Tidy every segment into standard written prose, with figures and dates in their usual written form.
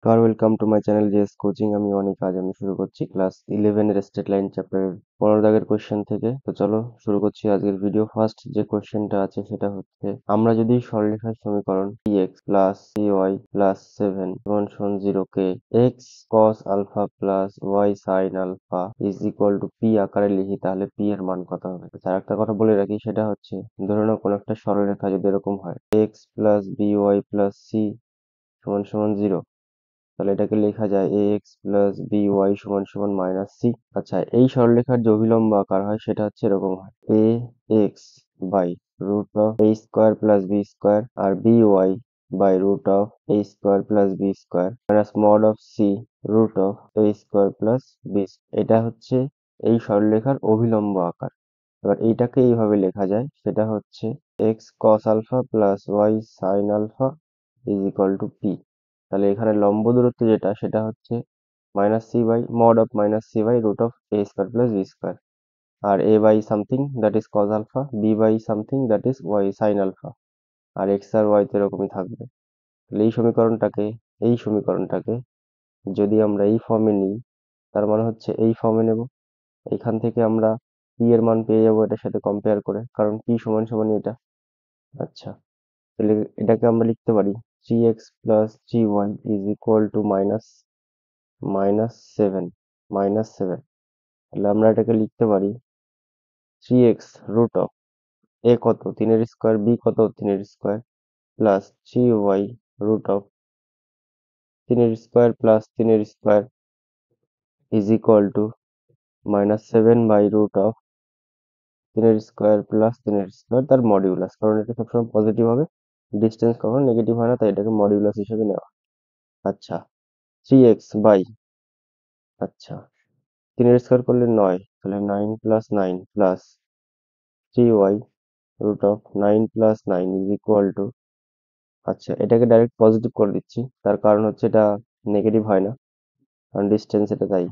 Welcome to my channel JS coaching. আমি অনেক আজ আমি শুরু করছি ক্লাস 11 এর স্টেট লাইন চ্যাপ্টারের 15 দাগের কোশ্চেন থেকে। তো চলো শুরু করছি আজকের ভিডিও। ফার্স্ট যে কোশ্চেনটা আছে সেটা হচ্ছে, আমরা যদি সরলরেখার সমীকরণ px প্লাস cy প্লাস 7 সমান সমান 0 কে x cos alpha plus y sin alpha is equal to p আকারে লিখি, তাহলে p এর মান কত হবে? তার একটা কথা বলে রাখি, সেটা হচ্ছে ধরে নাও কোনো একটা সরলরেখা যদি এরকম হয় x plus by plus c সমান সমান 0, তাহলে এটাকে লেখা যায় ax প্লাস by সমান সমান মাইনাস c। আচ্ছা, এই সরলরেখার যে অভিলম্ব আকার হয় সেটা হচ্ছে এরকম হয়, ax by root of a square plus b square আর by by root of a square plus b square minus mod of c root of a square plus b। এটা হচ্ছে এই সরলরেখার অভিলম্ব আকার। এবার এইটাকে এইভাবে লেখা যায়, সেটা হচ্ছে x cos alpha plus y sin alpha is equal to p। তাহলে এখানে লম্ব দূরত্ব যেটা সেটা হচ্ছে minus c by mod of minus c by root of a square plus b square, আর a by something that is cos alpha, b by something that is y sine alpha, আর x আর y তো এরকমই থাকবে। তাহলে এই সমীকরণটাকে যদি আমরা এই ফর্মে নিই, তার মানে হচ্ছে এই ফর্মে নেব। এখান থেকে আমরা পি এর মান পেয়ে যাবো এটার সাথে কম্পেয়ার করে, কারণ পি সমান সমানই এটা। আচ্ছা, তাহলে এটাকে আমরা লিখতে পারি 3x plus 3y is equal to minus seven. তাহলে আমরা এটাকে লিখতে পারি 3x রুট অফ এ কত 3 এর স্কোয়ার, বি কত 3 এর square, plus 3y root of 3 এর স্কোয়ার প্লাস 3 এর square is equal to -7 by root of 3 এর স্কোয়ার প্লাস 3 এর স্কোয়ার তার মডিউলাস, কারণ এটা সবসময় পজিটিভ হবে, ডিস্টেন্স কখনো নেগেটিভ হয় না, তাই এটাকে মডিউলাস হিসেবে নেওয়া। আচ্ছা, 3x বাই, আচ্ছা 3 এর স্কোয়ার করলে 9, তাহলে 9 + 9 plus 3y root of 9 + 9 is equal to, আচ্ছা এটাকে ডাইরেক্ট পজিটিভ করে দিচ্ছি, তার কারণ হচ্ছে এটা নেগেটিভ হয় না, কারণ ডিস্টেন্স এটা, তাই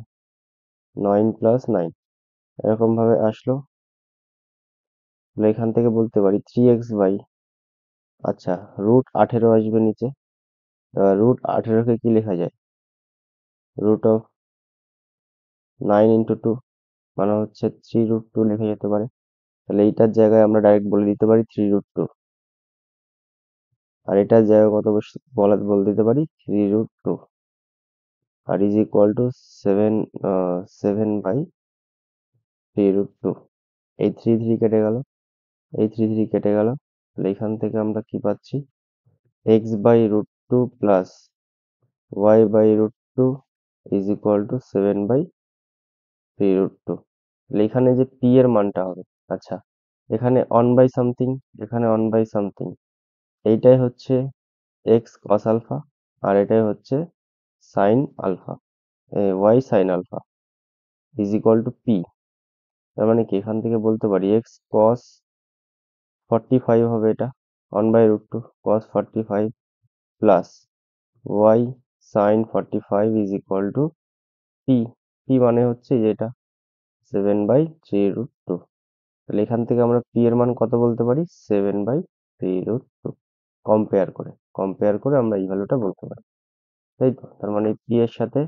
9 + 9 এরকম ভাবে আসলো। তাহলে এখান থেকে বলতে পারি 3x বাই, আচ্ছা √18 আসবে নিচে। √18কে কি লেখা যায়, রুট অফ 9 × 2 মানে হচ্ছে 3√2 লেখা যেতে পারে। তাহলে এইটার জায়গায় আমরা ডাইরেক্ট বলে দিতে পারি 3√2, আর এটার জায়গায় কত বলে দিতে পারি 3√2, আর ইজ ইকুয়াল টু 7/3√2। এই 3 কেটে গেল, এই 3 কেটে গেল। তাহলে এখান থেকে আমরা কি পাচ্ছি, x/√2 plus y/√2 is equal two 7/3√2। তাহলে এখানে যে p এর মানটা হবে, আচ্ছা এখানে 1/something, এখানে 1/something, এইটাই হচ্ছে x cos আলফা, আর এটাই হচ্ছে sine alpha, y sine alpha is equal to p। তার মানে কি এখান থেকে বলতে পারি x cos 45 হবে, এটা 1/√2 cos 45 plus y sin 45 is equal to p। p মানে হচ্ছে যেটা 7/3√2। তাহলে এখান থেকে আমরা p এর মান কত বলতে পারি, 7/3√2। কম্পেয়ার করে আমরা এই ভ্যালুটা বলতে পারি, তাই তো? তার মানে p এর সাথে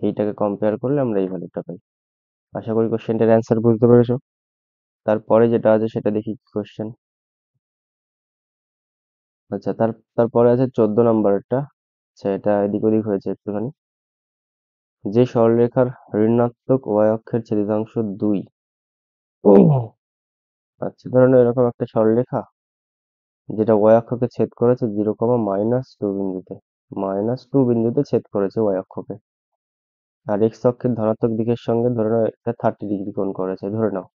এইটাকে কম্পেয়ার করলে আমরা এই ভ্যালুটা পাই। আশা করি কোশ্চেনটার অ্যান্সার বুঝতে পেরেছো। তারপরে যেটা আছে সেটা দেখি কি কোশ্চেন। আচ্ছা, তারপরে আছে 14 নম্বরেরটা। আচ্ছা, এটা এদিক ওদিক হয়েছে একটুখানি। যে সরলরেখার ঋণাত্মক y অক্ষের ছেদিতাংশ 2, আচ্ছা ধরুন এরকম একটা সরলরেখা যেটা y অক্ষকে ছেদ করেছে 0, -2 বিন্দুতে ছেদ করেছে y অক্ষকে, আর x অক্ষের ধনাত্মক দিকের সঙ্গে ধরে নাও এটা 30° কোণ করেছে ধরে নাও,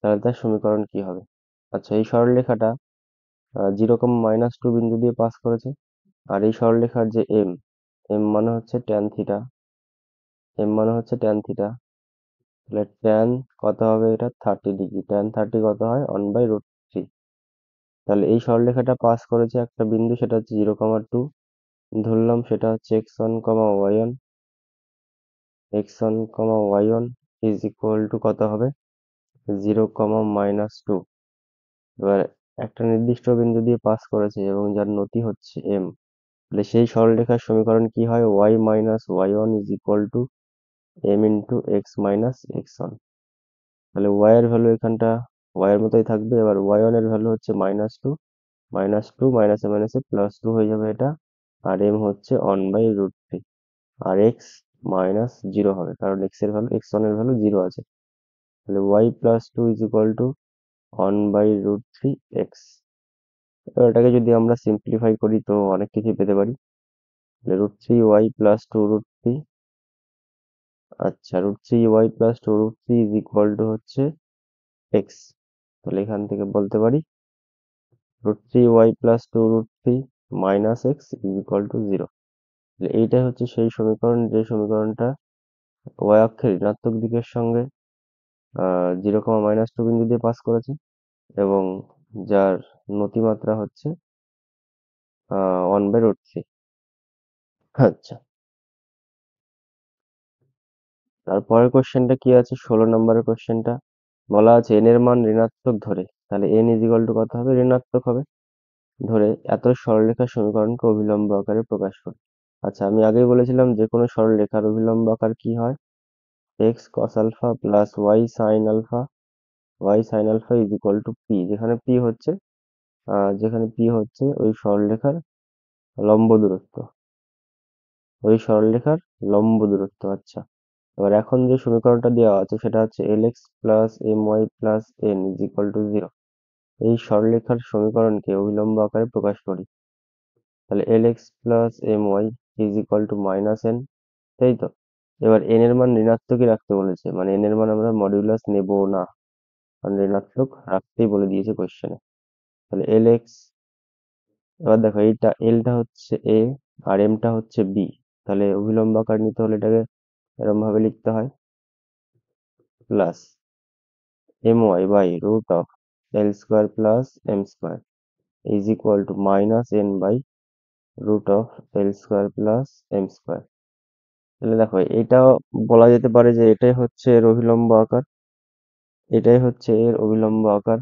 তাহলে তার সমীকরণ কি হবে? আচ্ছা, এই সরলরেখাটা 0, -2 বিন্দু দিয়ে পাস করেছে, আর এই সরলরেখার যে m মানে হচ্ছে ট্যান থিটা, তাহলে ট্যান কত হবে, এটা 30°, ট্যান 30 কত হয় 1/√3। তাহলে এই সরলরেখাটা পাস করেছে একটা বিন্দু, সেটা হচ্ছে 0, 2, ধরলাম সেটা হচ্ছে x1, y1 is equal two কত হবে 0, -2। এবার একটা নির্দিষ্ট বিন্দু দিয়ে পাস করেছে এবং যার নতি হচ্ছে m, তাহলে সেই সরলরেখার সমীকরণ কি হয়? y minus y one is equal to m into x minus x one. তাহলে y এর ভ্যালু এখানটা y এর মতোই থাকবে। এবার ওয়াই ওয়ান এর ভ্যালু হচ্ছে মাইনাস টু মাইনাসে প্লাস টু হয়ে যাবে এটা। আর m হচ্ছে 1/√3। আর এক্স মাইনাস জিরো হবে, কারণ এক্স ওয়ান এর ভ্যালু জিরো আছে। তাহলে y plus two is equal to 1/√3 x. এবার এটাকে যদি আমরা সিম্পলিফাই করি তো অনেক কিছুই পেতে পারি। তাহলে √3y প্লাস টু √3, আচ্ছা √3y plus two √3 is equal to হচ্ছে এক্স। তাহলে এখান থেকে বলতে পারি √3y plus two √3 minus x is equal to zero. এইটাই হচ্ছে সেই সমীকরণ, যে সমীকরণটা y অক্ষের ঋণাত্মক দিকের সঙ্গে 0, -2 বিন্দু দিয়ে পাস করেছে, এবং যার নতিমাত্রা হচ্ছে 1/√3। আচ্ছা, তারপরের কোশ্চেনটা কি আছে? 16 নম্বরের কোশ্চেনটা বলা আছে n এর মান ঋণাত্মক ধরে, তাহলে n ইজ ইকুয়াল টু কত হবে? ঋণাত্মক হবে। ধরে এত সরলরেখার সমীকরণকে অভিলম্ব আকারে প্রকাশ করে। আচ্ছা, আমি আগেই বলেছিলাম যে কোনো সরলরেখার অভিলম্ব আকার কি হয়? x cos alpha plus y sin alpha is equal to p, যেখানে p হচ্ছে ওই সরলরেখার লম্ব দূরত্ব, আচ্ছা, এবার এখন যে সমীকরণটা দেওয়া আছে সেটা হচ্ছে lx plus my plus n is equal to zero. এই সরলরেখার সমীকরণকে অভিলম্ব আকারে প্রকাশ করি। তাহলে lx plus my is equal to minus n, তাই তো? এবার n এর মান ঋণাত্মকই রাখতে বলেছে, মানে n এর মান আমরা মডিউলাস নেব না, কারণ ঋণাত্মক রাখতেই বলে দিয়েছে কোশ্চেনে। তাহলে lx, এবার দেখো এইটা lটা হচ্ছে a আর mটা হচ্ছে b। তাহলে অভিলম্ব আকার নিতে হলে এটাকে এরকম ভাবে লিখতে হয়, plus my by root of l square plus m square is equal to minus n by root of l square plus m square. তাহলে দেখো এটাও বলা যেতে পারে যে এটাই হচ্ছে এর অভিলম্ব আকার,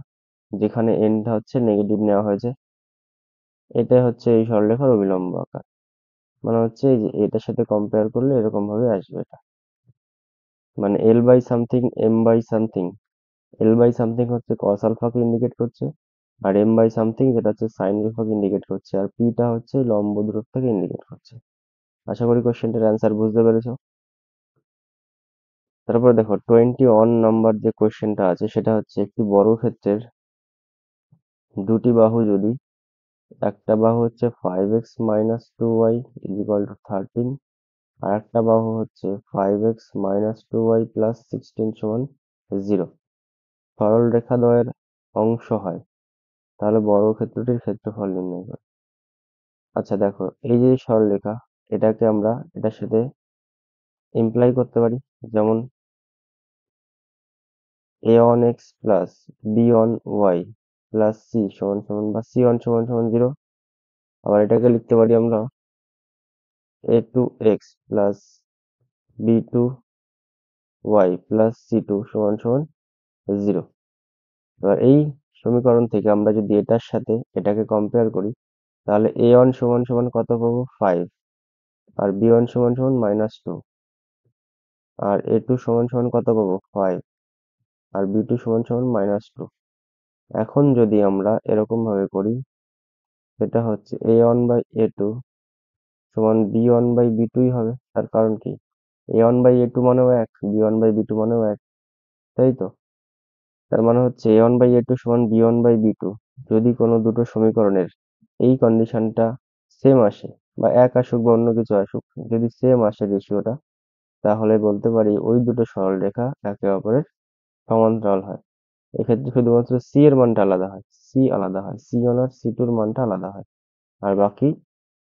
যেখানে nটা হচ্ছে নেগেটিভ নেওয়া হয়েছে। এটাই হচ্ছে এই সরলরেখার অভিলম্ব আকার, মানে হচ্ছে এই যে এটার সাথে কম্পেয়ার করলে এরকম ভাবে আসবে এটা, মানে এল বাই সামথিং হচ্ছে কস আলফাকে ইন্ডিকেট করছে, আর এম বাই সামথিং যেটা হচ্ছে সাইন আলফাকে ইন্ডিকেট করছে, আর পিটা হচ্ছে লম্ব দূরত্বকে ইন্ডিকেট করছে। আশা করি কোশ্চেনটার অ্যান্সার বুঝতে পেরেছো। তারপরে দেখো 21 নম্বর যে কোশ্চেনটা আছে সেটা হচ্ছে একটি বর্গক্ষেত্রের দুটি বাহু যদি, একটা বাহু হচ্ছে 5x minus two y is equal to 13, আর একটা বাহু হচ্ছে 5x minus two Y plus 16 সমান 0 সরল রেখাদ্বয়ের অংশ হয়, তাহলে বর্গক্ষেত্রটির ক্ষেত্রফল নির্ণয় করো। আচ্ছা দেখো, এই যে সরলরেখা, এটাকে আমরা এটার সাথে ইমপ্লাই করতে পারি, যেমন a1x plus b1y plus c সমান সমান বা c1 সমান সমান 0। আবার এটাকে লিখতে পারি আমরা a2x plus b2y plus c2 সমান সমান 0। এবার এই সমীকরণ থেকে আমরা যদি এটার সাথে এটাকে কম্পেয়ার করি, তাহলে a1 সমান সমান কত পাবো? 5, আর b1 সমান সমান -2, আর a2 সমান সমান কত পাবো? 5, আর b2 সমান সমান -2। এখন যদি আমরা এরকম ভাবে করি, সেটা হচ্ছে a1/a2 সমান b1/b2ই হবে। তার কারণ কি? a1/a2 মানেও এক, b1/b2 মানেও এক, তাই তো? তার মানে হচ্ছে a1/a2 সমান b1/b2। যদি কোনো দুটো সমীকরণের এই কন্ডিশনটা সেম আসে, বা এক আসুক বা অন্য কিছু আসুক, যদি সেম আসে রেশিওটা, তাহলে বলতে পারি ওই দুটো সরলরেখা একে অপরের সমান্তরাল হয়। এক্ষেত্রে শুধুমাত্র সি এর মানটা আলাদা হয়, সি1 আর সি2 এর মানটা আলাদা হয়। আর বাকি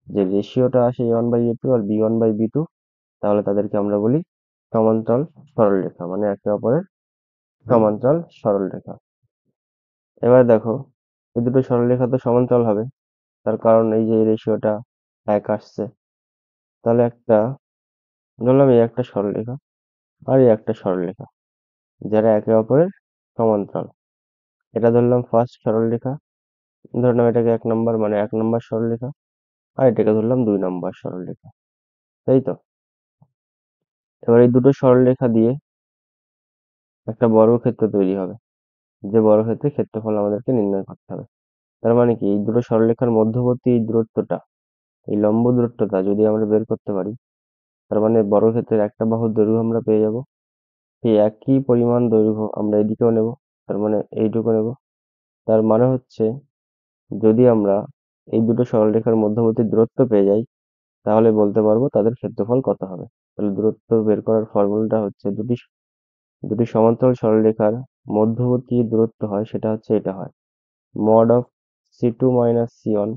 যে রেশিওটা আসে a1/a2 আর b1/b2, তাহলে তাদেরকে আমরা বলি সমান্তরাল সরলরেখা, মানে একে অপরের সমান্তরাল সরলরেখা। এবার দেখো, এই দুটো সরলরেখা তো সমান্তরাল হবে, তার কারণ এই যে এই রেশিওটা এক আসছে। তাহলে ধরলাম এই একটা সরলরেখা আর এই একটা সরলরেখা, যারা একে অপরের সমান্তরাল। এটা ধরলাম ফার্স্ট সরলরেখা, ধরলাম এটাকে 1 নম্বর, মানে 1 নম্বর সরলরেখা। আর এটাকে ধরলাম 2 নম্বর সরলরেখা, তাই তো? এবার এই দুটো সরলরেখা দিয়ে একটা বর্গক্ষেত্র তৈরি হবে, যে বর্গক্ষেত্রের ক্ষেত্রফল আমাদেরকে নির্ণয় করতে হবে। তার মানে কি, এই দুটো সরলরেখার মধ্যবর্তী এই দূরত্বটা, এই লম্ব দূরত্বটা যদি আমরা বের করতে পারি, তার মানে বর্গক্ষেত্রের একটা বাহুর দৈর্ঘ্য আমরা পেয়ে যাব। এই একই পরিমাণ দৈর্ঘ্য আমরা এদিকেও নেব, তার মানে এইটুকু নেব। তার মানে হচ্ছে, যদি আমরা এই দুটো সরলরেখার মধ্যবর্তী দূরত্ব পেয়ে যাই, তাহলে বলতে পারবো তাদের ক্ষেত্রফল কত হবে। তাহলে দূরত্ব বের করার ফর্মুলাটা হচ্ছে, দুটি দুটি সমান্তরাল সরলরেখার মধ্যবর্তী যে দূরত্ব হয় সেটা হচ্ছে, এটা হয় mod of c2 minus c1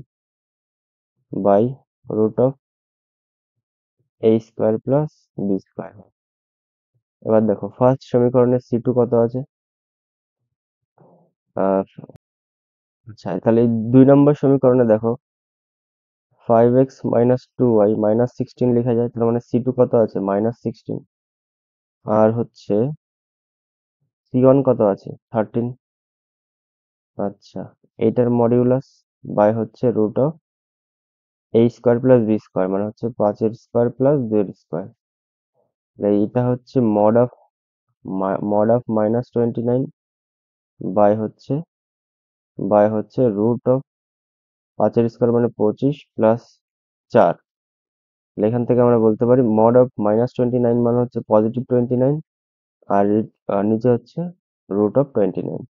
by root of a square plus b square। এবার দেখো ফার্স্ট সমীকরণে c2 কত আছে, আর আচ্ছা তাহলে এই 2 নম্বর সমীকরণে দেখো 5x minus 2y minus 16 লেখা যায়, তার মানে c2 কত আছে, -16। আর হচ্ছে c1 কত আছে, 13। আচ্ছা, এইটার মডিউলাস বাই হচ্ছে root of a square plus b square, মানে হচ্ছে 5 স্কোয়ার প্লাস 2 স্কোয়ার। এইটা হচ্ছে mod of -29 বাই হচ্ছে রুট অফ 5 স্কোয়ার মানে 25 প্লাস 4। এখান থেকে আমরা বলতে পারি mod of -29 মানে হচ্ছে +29, আর নিচে হচ্ছে রুট অফ 29।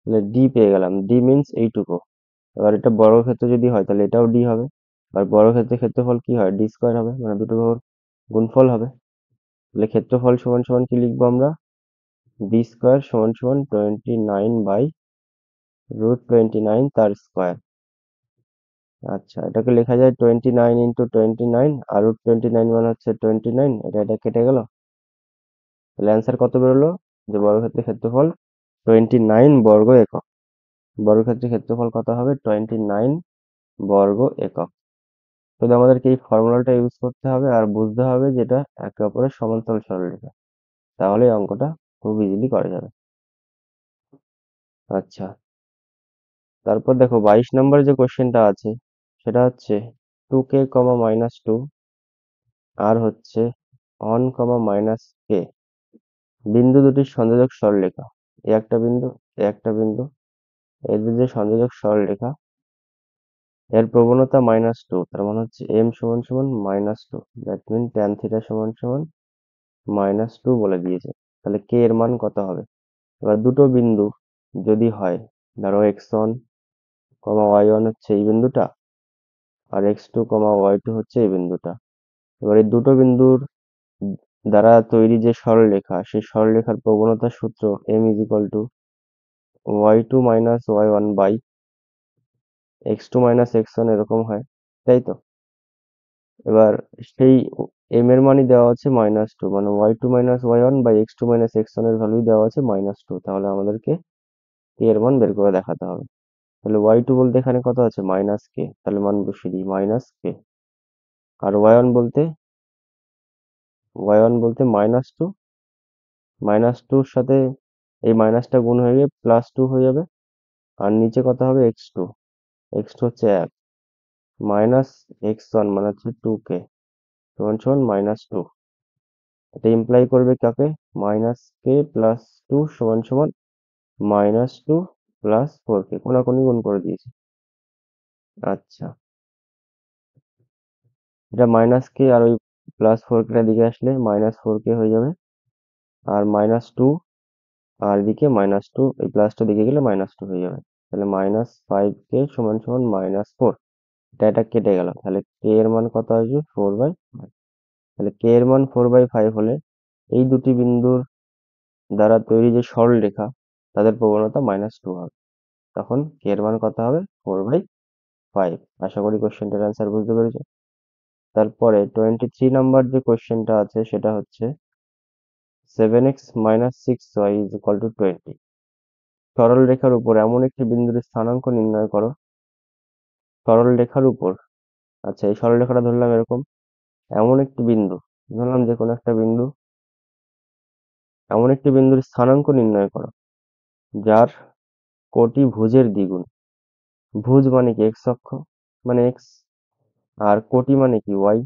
তাহলে ডি পেয়ে গেলাম, ডি মিনস এইটুকু। এবার এটা বর্গক্ষেত্র যদি হয় তাহলে এটাও ডি হবে, আর বর্গক্ষেত্রের ক্ষেত্রফল কি হয়, ডি স্কোয়ার হবে, মানে দুটো বাহুর গুণফল হবে। তাহলে ক্ষেত্রফল সমান সমান কি লিখবো আমরা, ডি স্কোয়ার সমান সমান 29 বাই রুট 29 তার স্কোয়ার। আচ্ছা, এটাকে লেখা যায় 29 ইন্টু 29, আর রুট 29 মানে হচ্ছে 29, এটা কেটে গেল। তাহলে অ্যান্সার কত বেরোলো, যে বর্গক্ষেত্রের ক্ষেত্রফল 29 বর্গ একক। বর্গক্ষেত্রের ক্ষেত্রফল কত হবে, 29 বর্গ একক। শুধু আমাদেরকে এই ফর্মুলাটা ইউজ করতে হবে আর বুঝতে হবে যেটা একে অপরের সমান্তরাল সরলরেখা, তাহলে অঙ্কটা খুব ইজিলি করা যাবে। আচ্ছা, তারপর দেখো 22 নম্বর যে কোশ্চেনটা আছে সেটা হচ্ছে 2k, -2 আর হচ্ছে 1, -k বিন্দু দুটির সংযোজক সরলরেখা। এ একটা বিন্দু, এ একটা বিন্দু, এদের যে সংযোজক সরলরেখা, এর প্রবণতা -2, তার মানে হচ্ছে m সমান সমান -2, দ্যাট মিন tan থিটা সমান সমান -2 বলে দিয়েছে। তাহলে k এর মান কত হবে। এবার দুটো বিন্দু যদি হয়, ধরো x1, y1 হচ্ছে এই বিন্দুটা, আর x2, y2 হচ্ছে এই বিন্দুটা। এবার এই দুটো বিন্দুর দ্বারা তৈরি যে সরলরেখা, সেই সরলরেখার প্রবণতার সূত্র m is equal to y2 minus y1 by x2 minus x1, এরকম হয়, তাই তো? এবার সেই m এর মানই দেওয়া আছে -2, মানে y2 minus y1 by x2 minus x1 এর ভ্যালুই দেওয়া আছে -2। তাহলে আমাদেরকে k এর মান বের করে দেখাতে হবে। তাহলে y2 বলতে এখানে কত আছে, -k, তাহলে মান বসিয়ে দিই -k। আর y1 বলতে -2, -2 এর সাথে এই মাইনাসটা গুণ হয়ে গিয়ে +2 হয়ে যাবে। আর নিচে কত হবে, x2, x2 হচ্ছে 1, মাইনাস x1 মানে হচ্ছে 2k সমান সমান -2। এটা ইমপ্লাই করবে কাকে, -k প্লাস 2 সমান সমান -2 প্লাস 4k, কোনাকুনি গুণ করে দিয়েছি। আচ্ছা, এটা -k আর ওই +4k দিকে আসলে -4k হয়ে যাবে, আর -2 আর এদিকে -2, এই প্লাসটা দিকে গেলে -2 হয়ে যাবে। তাহলে -5k সমান সমান -4। এটা কেটে গেল, তাহলে k এর মান কত আসবে, 4/5। তাহলে k এর মান 4/5 হলে এই দুটি বিন্দুর দ্বারা তৈরি যে সরলরেখা, তাদের প্রবণতা -2 হবে। তখন k এর মান কত হবে, 4/5। আশা করি কোশ্চেনটার অ্যান্সার বুঝতে পেরেছো। তারপরে 23 নম্বর যে কোশ্চেনটা আছে সেটা হচ্ছে 7x minus 6y is equal to 20। সরলরেখার উপর এমন একটি বিন্দুর স্থানাঙ্ক নির্ণয় করো। সরলরেখার উপর, আচ্ছা এই সরলরেখাটা ধরলাম এরকম, এমন একটি বিন্দু, ধরলাম যে কোনো একটা বিন্দু, এমন একটি বিন্দুর স্থানাঙ্ক নির্ণয় করো যার কোটি ভুজের দ্বিগুণ। ভুজ মানে কি, এক্স অক্ষ মানে এক্স, আর কোটি মানে কি ওয়াই।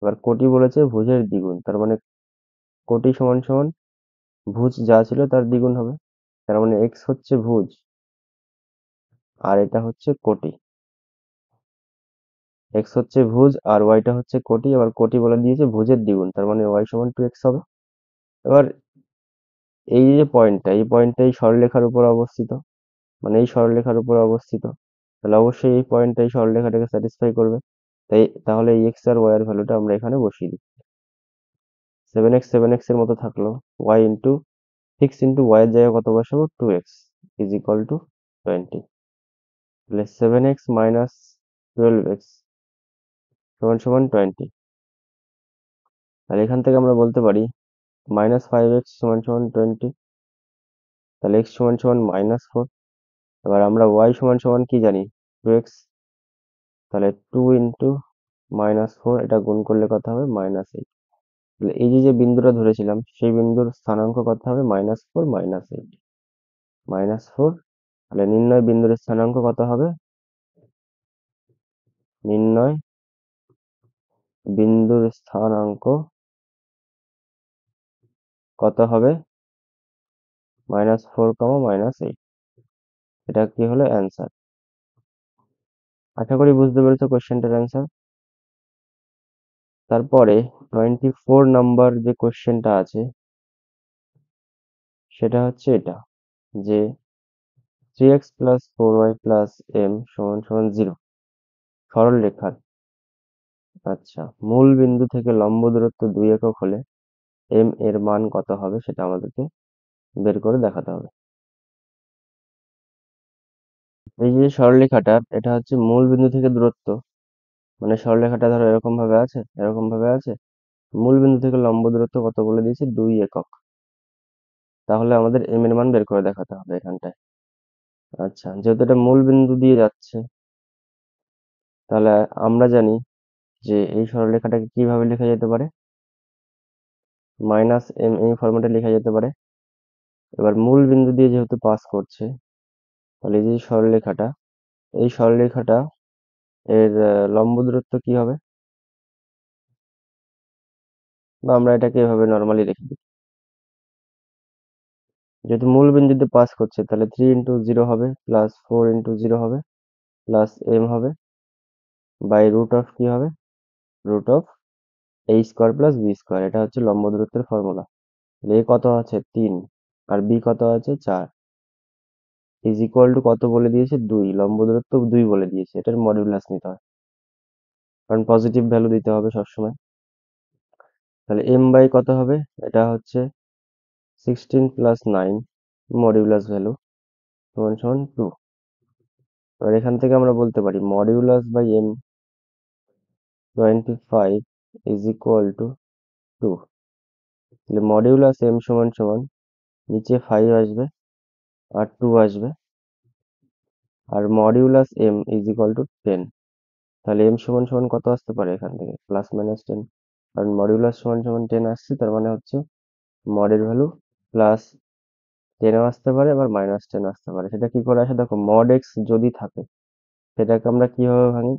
এবার কোটি বলেছে ভুজের দ্বিগুণ, তার মানে কোটি সমান সমান ভুজ যা ছিল তার দ্বিগুণ হবে। তার মানে এক্স হচ্ছে ভুজ আর এটা হচ্ছে কোটি। এক্স হচ্ছে ভুজ আর ওয়াইটা হচ্ছে কোটি, আবার কোটি বলে দিয়েছে ভুজের দ্বিগুণ, তার মানে ওয়াই সমান 2x হবে। এবার এই যে পয়েন্টটা, এই পয়েন্টটা এই সরলরেখার উপর অবস্থিত, মানে এই সরলরেখার উপর অবস্থিত, তাহলে অবশ্যই এই পয়েন্টটা এই সরলরেখাটাকে স্যাটিসফাই করবে। তাহলে এই এক্স আর ওয়াই এর ভ্যালুটা আমরা এখানে বসিয়ে দিই। 7x এর মতো থাকলো, ওয়াই ইন্টু 6 ওয়াই এর জায়গায় কত বসাবো, 2x ইজ ইকুয়াল টু 20। তাহলে 7x মাইনাস 12x সমান সমান 20। তাহলে এখান থেকে আমরা বলতে পারি -5x সমান সমান 20। তাহলে x সমান সমান -4। এবার আমরা y সমান সমান কি জানি, 2x। তাহলে 2 ইন্টু -4, এটা গুণ করলে কত হবে, -8। তাহলে এই যে যে বিন্দুটা ধরেছিলাম সেই বিন্দুর স্থানাঙ্ক কত হবে, -4 -8 -4। তাহলে নির্ণয় বিন্দুর স্থানাঙ্ক কত হবে, নির্ণয় বিন্দুর স্থানাঙ্ক কত হবে, -4, -8। এটা কি হলো অ্যান্সার। আশা করি বুঝতে পেরেছো কোশ্চেনটার অ্যান্সার। তারপরে 24 নাম্বার যে কোশ্চেনটা আছে সেটা হচ্ছে এটা, যে 3x plus 4y plus m সমান সমান 0 সরল রেখার, আচ্ছা, মূল বিন্দু থেকে লম্ব দূরত্ব 2 একক হলে m এর মান কত হবে সেটা আমাদেরকে বের করে দেখাতে হবে। এই যে সরলরেখাটা, এটা হচ্ছে মূল বিন্দু থেকে দূরত্ব, মানে সরলরেখাটা ধরো এরকম ভাবে আছে, এরকম ভাবে আছে, মূল বিন্দু থেকে লম্ব দূরত্ব কত বলে দিয়েছে, 2 একক। তাহলে আমাদের m এর মান বের করে দেখাতে হবে এখানটায়। আচ্ছা, যেহেতু এটা মূল বিন্দু দিয়ে যাচ্ছে, তাহলে আমরা জানি যে এই সরলরেখাটাকে কিভাবে লেখা যেতে পারে, -m এই ফরম্যাটে লেখা যেতে পারে। এবার মূল বিন্দু দিয়ে যেহেতু পাস করছে, তাহলে এই যে সরলরেখাটা, এই সরলরেখাটা এর লম্ব দূরত্ব কি হবে, বা আমরা এটাকে এভাবে নর্মালি রেখে দিই। যেহেতু মূল বিন্দু দিয়ে পাস করছে, তাহলে 3 ইন্টু 0 হবে, প্লাস 4 ইন্টু 0 হবে, প্লাস m হবে, বাই রুট অফ কি হবে, root of a square plus b square. এটা হচ্ছে লম্ব দূরত্বের ফর্মুলা। এ কত আছে, 3, আর বি কত আছে, 4, ইজ ইকুয়াল টু কত বলে দিয়েছে, 2, লম্ব দূরত্ব 2 বলে দিয়েছে। এটার মডিউলাস নিতে হয়, কারণ পজিটিভ ভ্যালু দিতে হবে সবসময়। তাহলে m বাই কত হবে, এটা হচ্ছে 16 প্লাস 9 মডিউলাস ভ্যালু সমান সমান 2। এবার এখান থেকে আমরা বলতে পারি modulus by m 25 is equal to 2। তাহলে মডিউলাস m সমান সমান নিচে 5 আসবে আর 2 আসবে, আর modulus m is equal to 10। তাহলে m সমান সমান কত আসতে পারে এখান থেকে, +-10, কারণ মডিউলাস সমান সমান 10 আসছে, তার মানে হচ্ছে মডের ভ্যালু +10ও আসতে পারে, আবার -10 আসতে পারে। সেটা কি করে আসে দেখো, মড এক্স যদি থাকে সেটাকে আমরা কিভাবে ভাঙি,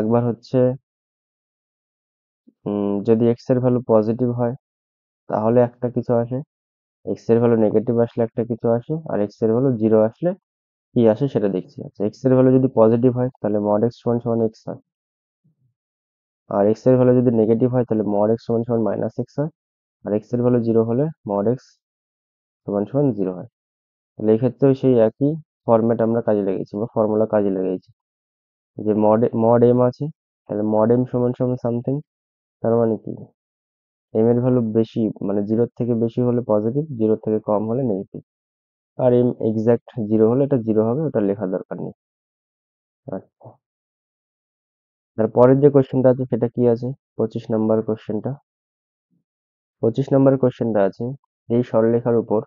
একবার হচ্ছে যদি এক্স এর ভ্যালু পজিটিভ হয় তাহলে একটা কিছু আসে, এক্স এর ভ্যালু নেগেটিভ আসলে একটা কিছু আসে, আর এক্স এর ভ্যালু 0 আসলে কি আসে সেটা দেখছি। আচ্ছা, এক্স এর ভ্যালু যদি পজিটিভ হয় তাহলে মড এক্স সমান সমান এক্স হয়, আর এক্স এর ভ্যালু যদি নেগেটিভ হয় তাহলে মড এক্স সমান সমান -এক্স হয়, আর এক্স এর ভ্যালু 0 হলে মড এক্স সমান সমান 0 হয়। তাহলে এই ক্ষেত্রেও সেই একই ফরম্যাট আমরা কাজে লাগিয়েছি বা ফর্মুলা কাজে লাগিয়েছি, যে মড এম আছে, তাহলে মড এম সমান সমান সামথিং, তার মানে কি এম এর ভ্যালু বেশি, মানে 0 থেকে বেশি হলে পজিটিভ, 0 থেকে কম হলে নেগেটিভ, আর এম এক্সাক্ট 0 হলে এটা 0 হবে, ওটা লেখার দরকার নেই। আচ্ছা, তারপরের যে কোশ্চেনটা আছে সেটা কি আছে, 25 নাম্বার কোশ্চেনটা। 25 নাম্বার কোশ্চেনটা আছে, এই সরলরেখার উপর,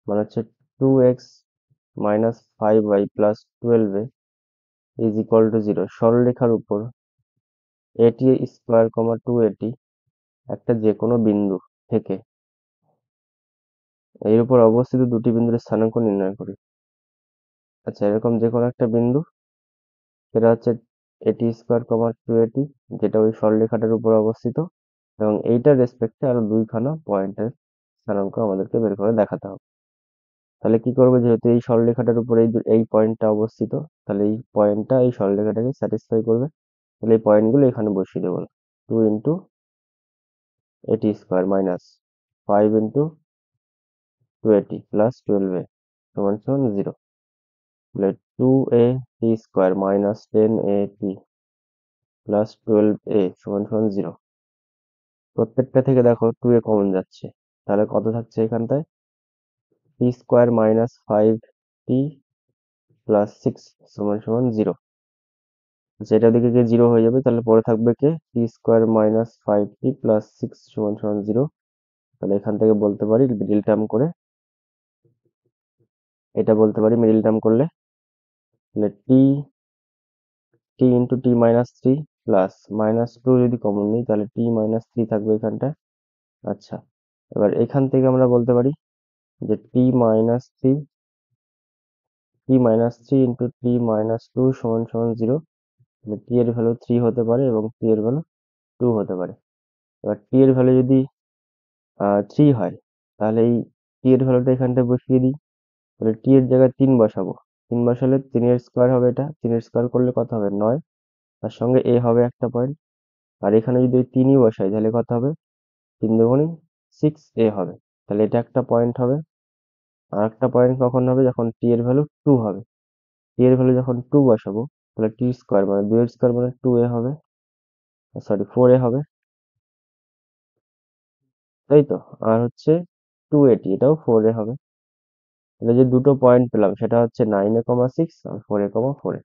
মানে হচ্ছে 2x minus 5y plus 12 is equal two 0 সরলরেখার উপর এটি স্কোয়ার কমা 280 একটা যে কোনো বিন্দু থেকে এর উপর অবস্থিত দুটি বিন্দুর স্থানাঙ্ক নির্ণয় করি। আচ্ছা, এরকম যে কোনো একটা বিন্দু, সেটা হচ্ছে এটি স্কোয়ার কমা 2at, যেটা ওই সরলরেখাটার উপর অবস্থিত, এবং এইটার রেসপেক্টে আরো দুইখানা পয়েন্টের স্থানাঙ্ক আমাদেরকে বের করে দেখাতে হবে। তাহলে কি করবো, যেহেতু এই সরলরেখাটার উপর এই পয়েন্টটা অবস্থিত, তাহলে এই পয়েন্টটা এই সরলরেখাটাকে স্যাটিসফাই করবে। তাহলে এই পয়েন্টগুলো এখানে বসিয়ে দেবো। 2 × at² minus 5 × 2at plus 12a সমান সমান 0। তাহলে 2at² minus 10at plus 12a সমান সমান 0। প্রত্যেকটা থেকে দেখো 2a কমন যাচ্ছে, তাহলে কত থাকছে এখানটায়? t² মাইনাস 5t প্লাস 6 সমান সমান 0। যেটা দিকে গিয়ে 0 হয়ে যাবে, তাহলে পরে থাকবে কে? t² মাইনাস 5t প্লাস 6 সমান সমান 0। তাহলে এখান থেকে বলতে পারি মিডিল টার্ম করে, এটা বলতে পারি মিডিল টার্ম করলে, তাহলে t into t minus 3 plus minus 2 যদি কমন নিই তাহলে t মাইনাস 3 থাকবে এখানটায়। আচ্ছা, এবার এখান থেকে আমরা বলতে পারি যে t minus 3 into t minus 2 সমান সমান 0। t এর ভ্যালু 3 হতে পারে এবং t এর ভ্যালু 2 হতে পারে। এবার t এর ভ্যালু যদি 3 হয়, তাহলে এই t এর ভ্যালুটা এখানটায় বসিয়ে দিই। তাহলে t এর জায়গায় 3 বসাবো। 3 বসালে 3 এর স্কোয়ার হবে, এটা 3 এর স্কোয়ার করলে কত হবে? 9। তার সঙ্গে a হবে একটা পয়েন্ট। আর এখানে যদি ওই 3ই বসাই তাহলে কত হবে? 3 দুগুণে 6a হবে। তাহলে এটা একটা পয়েন্ট হবে। আর একটা পয়েন্ট কখন হবে? যখন t এর ভ্যালু 2 হবে। t এর ভ্যালু যখন 2 বসাবো, তাহলে t স্কোয়ার মানে 2 এর স্কোয়ার মানে 2a হবে, সরি 4a হবে, তাই তো? আর হচ্ছে 2at, এটাও 4a হবে। তাহলে যে দুটো পয়েন্ট পেলাম সেটা হচ্ছে 9a, 6 আর 4a, 4a।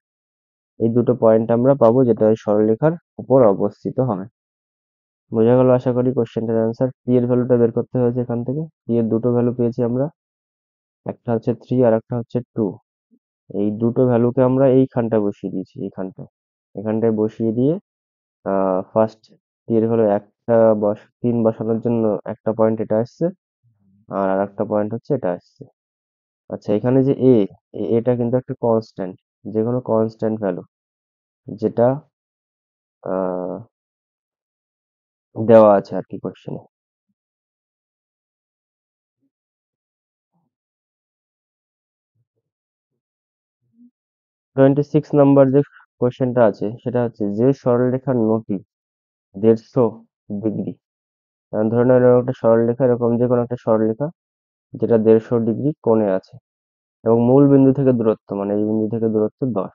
এই দুটো পয়েন্ট আমরা পাবো যেটা ওই সরলরেখার উপর অবস্থিত হবে। বোঝা গেল আশা করি কোশ্চেনটার অ্যান্সার। পি এর ভ্যালুটা বের করতে হয়েছে এখান থেকে। পি এর দুটো ভ্যালু পেয়েছি আমরা, একটা হচ্ছে 3 আর একটা হচ্ছে 2। এই দুটো ভ্যালুকে আমরা এইখানটায় বসিয়ে দিয়েছি, এখানটায় বসিয়ে দিয়ে ফার্স্ট পি এর ভ্যালু একটা 3 বসানোর জন্য একটা পয়েন্ট এটা আসছে, আর আরেকটা পয়েন্ট হচ্ছে এটা আসছে। আচ্ছা, এখানে যে এটা কিন্তু একটা কনস্ট্যান্ট, যে কোনো কনস্ট্যান্ট ভ্যালু যেটা আহ, দেওয়া আছে আর কি কোশ্চেনে। 26 নম্বর যে কোশ্চেনটা আছে সেটা হচ্ছে, যে সরলরেখার নতি 150 ডিগ্রি, ধরে নাও এরকম একটা সরলরেখা, এরকম যে কোনো একটা সরলরেখা যেটা 150 ডিগ্রি কোণে আছে, এবং মূল বিন্দু থেকে দূরত্ব মানে এই বিন্দু থেকে দূরত্ব 10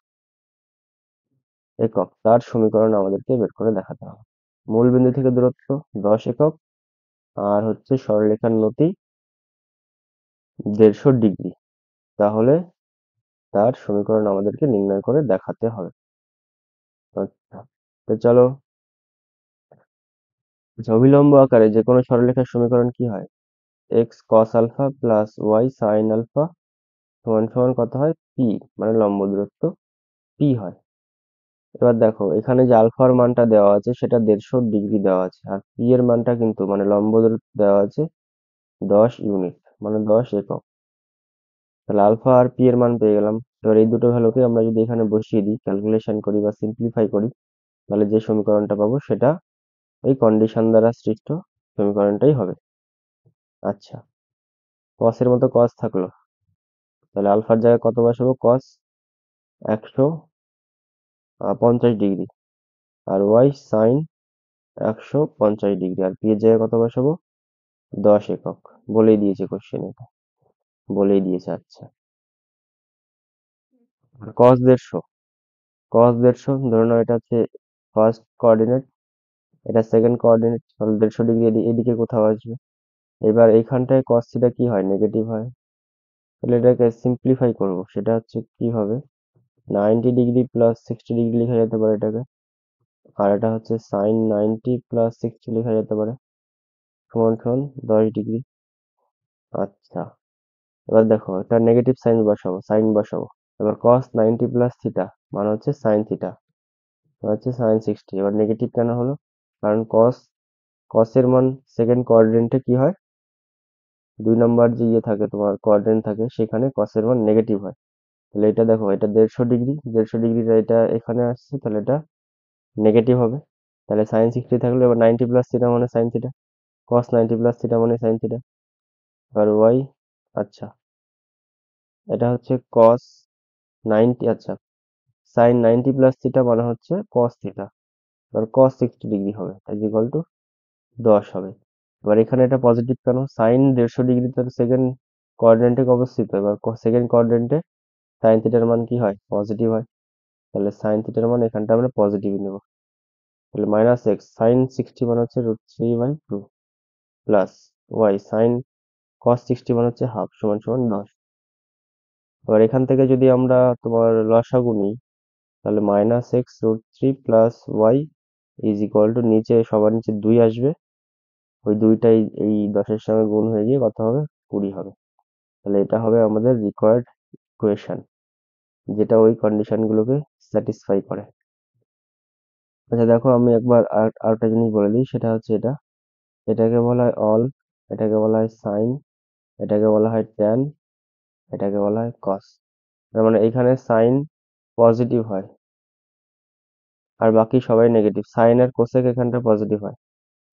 একক, তার সমীকরণ আমাদেরকে বের করে দেখাতে হবে। মূল বিন্দু থেকে দূরত্ব 10 একক, আর হচ্ছে সরলরেখার নতি 150 ডিগ্রি, তাহলে তার সমীকরণ আমাদেরকে নির্ণয় করে দেখাতে হবে। আচ্ছা, তো চলো, অভিলম্ব আকারে যে কোনো সরলরেখার সমীকরণ কি হয়? X cos alpha plus y sine alpha সমান সমান কত হয়? পি, মানে লম্ব দূরত্ব পি হয়। এবার দেখো এখানে যে আলফার মানটা দেওয়া আছে সেটা 150 ডিগ্রি দেওয়া আছে, আর পি এর মানটা কিন্তু মানে লম্ব দূরত্ব দেওয়া আছে 10 ইউনিট, মানে 10 একক। তাহলে আলফা আর পি এর মান পেয়ে গেলাম। এবার এই দুটো ভ্যালুকে আমরা যদি এখানে বসিয়ে দিই, ক্যালকুলেশন করি বা সিম্পলিফাই করি, তাহলে যে সমীকরণটা পাবো সেটা ওই কন্ডিশন দ্বারা সৃষ্ট সমীকরণটাই হবে। আচ্ছা, কস এর মতো কস থাকলো, তাহলে আলফার জায়গায় কত বসাবো? কস 150 ডিগ্রি, আর ওয়াই সাইন 150 ডিগ্রি, আর পি এর জায়গায় কত বসাবো? 10 একক। বলেই দিয়েছে কোশ্চেন, এটা বলেই দিয়েছে। আচ্ছা, কস 150, ধরে নাও এটা হচ্ছে ফার্স্ট কোঅর্ডিনেট, এটা সেকেন্ড কোঅর্ডিনেট, তাহলে 150 ডিগ্রি এদিকে কোথাও আসবে। এবার এইখানটায় কস থিটা কি হয়? নেগেটিভ হয়। তাহলে এটাকে সিম্পলিফাই করব, সেটা হচ্ছে কি হবে? 90 ডিগ্রি প্লাস 60 ডিগ্রি লেখা যেতে পারে এটাকে, আর এটা হচ্ছে সাইন 90 প্লাস 60 লেখা যেতে পারে, সমান সমান 10 ডিগ্রি। আচ্ছা, এবার দেখো এটা নেগেটিভ সাইন বসাবো। এবার কস 90 প্লাস থিটা মানে হচ্ছে সাইন থিটা, হচ্ছে সাইন 60। এবার নেগেটিভ কেন হলো? কারণ কসের মান সেকেন্ড কোয়াড্রেন্টে কি হয়? 2 নম্বর যে থাকে তোমার কোয়াড্রেন্ট থাকে, সেখানে কসের মান নেগেটিভ হয়। তাহলে এটা দেখো, এটা 150 ডিগ্রি, 150 ডিগ্রিটা এটা এখানে আসছে, তাহলে এটা নেগেটিভ হবে। তাহলে সাইন 60 থাকলে এবার 90 + থিটা মানে সাইন থিটা, কস 90 + থিটা মানে সাইন থিটা। আর ওয়াই, আচ্ছা এটা হচ্ছে কস 90, আচ্ছা সাইন 90 + থিটা মানে হচ্ছে কস থিটা, এবার কস 60 ডিগ্রি হবে, ইজ ইকুয়াল টু 10 হবে। এবার এখানে এটা পজিটিভ কেন? সাইন 150 ডিগ্রি তার সেকেন্ড কোয়াড্রেন্টে অবস্থিত, এবার সেকেন্ড কোয়াড্রেন্টে সাইন থিটার মান কি হয়? পজিটিভ হয়। তাহলে সাইন থিটার মান এখানটা আমরা পজিটিভ নেব। তাহলে মাইনাস এক্স সাইন 60 মানে হচ্ছে √3/2 প্লাস ওয়াই সাইন কস 60 মানে হচ্ছে হাফ সমান সমান 10। এবার এখান থেকে যদি আমরা তোমার লসাগু নিই, তাহলে minus x √3 plus y is equal to, নিচে সবার নিচে 2 আসবে, ওই 2টাই এই 10-এর সঙ্গে গুণ হয়ে গিয়ে কত হবে? 20 হবে। তাহলে এটা হবে আমাদের রিকোয়ার্ড ইকুয়েশন, যেটা ওই কন্ডিশনগুলোকে স্যাটিসফাই করে। আচ্ছা দেখো, আমি একবার আরেকটা জিনিস বলে দিই, সেটা হচ্ছে এটা, এটাকে বলা হয় অল, এটাকে বলা হয় সাইন, এটাকে বলা হয় ট্যান, এটাকে বলা হয় কস। তার মানে এখানে সাইন পজিটিভ হয় আর বাকি সবাই নেগেটিভ, সাইন আর কোসেক এখানটা পজিটিভ হয়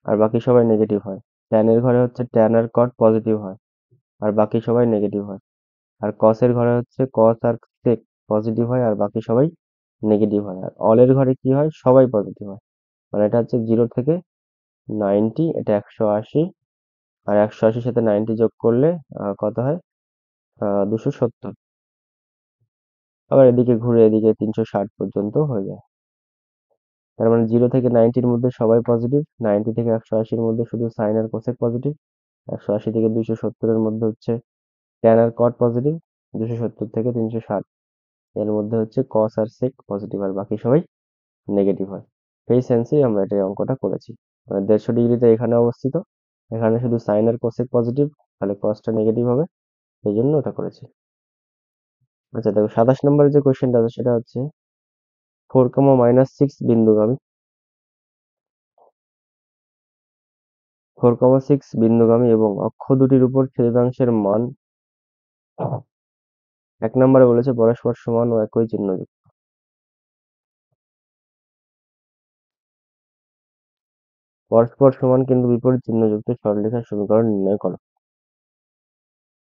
আর বাকি সবাই নেগেটিভ হয়। ট্যানের ঘরে হচ্ছে ট্যান আর কট পজিটিভ হয় আর বাকি সবাই নেগেটিভ হয়। আর কসের ঘরে হচ্ছে কস আর সেক পজিটিভ হয় আর বাকি সবাই নেগেটিভ হয়। আর অলের ঘরে কি হয়? সবাই পজিটিভ হয়। মানে এটা হচ্ছে 0 থেকে 90, এটা 180, আর 180-র সাথে 90 যোগ করলে কত হয়? 270। আবার এদিকে ঘুরে এদিকে 360 পর্যন্ত হয়ে যায়। তার মানে 0 থেকে 90-র মধ্যে সবাই পজিটিভ, 90 থেকে 180-র মধ্যে শুধু সাইন আর কোসেক পজিটিভ, 180 থেকে 270-এর মধ্যে হচ্ছে ট্যান আর কট পজিটিভ, 270 থেকে 360 এর মধ্যে হচ্ছে কস আর সেক পজিটিভ আর বাকি সবাই নেগেটিভ হয়। সেই সেন্সেই আমরা এটা এই অঙ্কটা করেছি। মানে 150 ডিগ্রিতে এখানে অবস্থিত, এখানে শুধু সাইন আর কোসেক পজিটিভ, তাহলে কসটা নেগেটিভ হবে, এই জন্য ওটা করেছি। আচ্ছা দেখো, 27 নম্বরের যে কোয়েশ্চেনটা আছে সেটা হচ্ছে 4, -6 বিন্দুগামী, 4, 6 বিন্দুগামী এবং অক্ষ দুটির উপর ছেদাংশের মান 1 নম্বরে বলেছে পরস্পর সমান ও একই চিহ্নযুক্ত। পরস্পর সমান কিন্তু বিপরীত চিহ্নযুক্ত সরলরেখার সমীকরণ নির্ণয় করো।